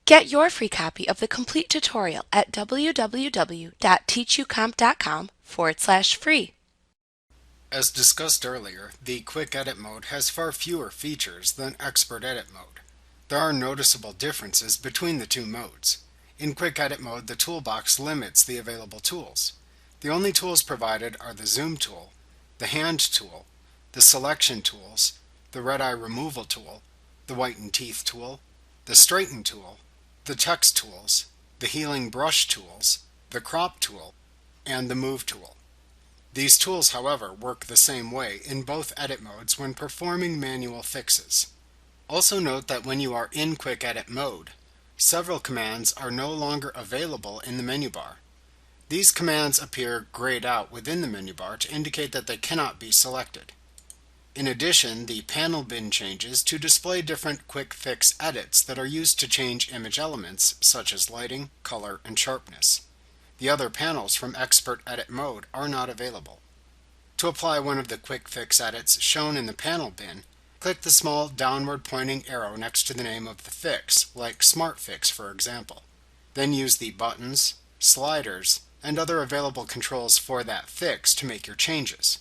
Get your free copy of the complete tutorial at www.teachucomp.com/free. As discussed earlier, the Quick Edit mode has far fewer features than Expert Edit mode. There are noticeable differences between the two modes. In Quick Edit mode, the toolbox limits the available tools. The only tools provided are the Zoom tool, the Hand tool, the Selection tools, the Red Eye Removal tool, the Whiten Teeth tool, the Straighten tool, the Text tools, the Healing Brush tools, the Crop tool, and the Move tool. These tools, however, work the same way in both edit modes when performing manual fixes. Also note that when you are in Quick Edit mode, several commands are no longer available in the menu bar. These commands appear grayed out within the menu bar to indicate that they cannot be selected. In addition, the panel bin changes to display different quick fix edits that are used to change image elements such as lighting, color, and sharpness. The other panels from Expert Edit mode are not available. To apply one of the quick fix edits shown in the panel bin, click the small downward pointing arrow next to the name of the fix, like Smart Fix for example. Then use the buttons, sliders, and other available controls for that fix to make your changes.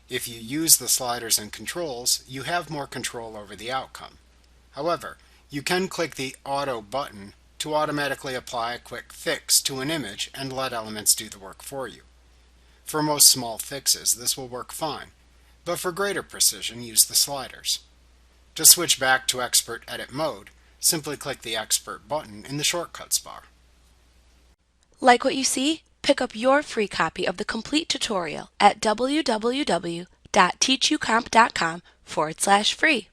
If you use the sliders and controls, you have more control over the outcome. However, you can click the Auto button to automatically apply a quick fix to an image and let Elements do the work for you. For most small fixes, this will work fine, but for greater precision, use the sliders. To switch back to Expert Edit mode, simply click the Expert button in the Shortcuts bar. Like what you see? Pick up your free copy of the complete tutorial at www.teachucomp.com/free.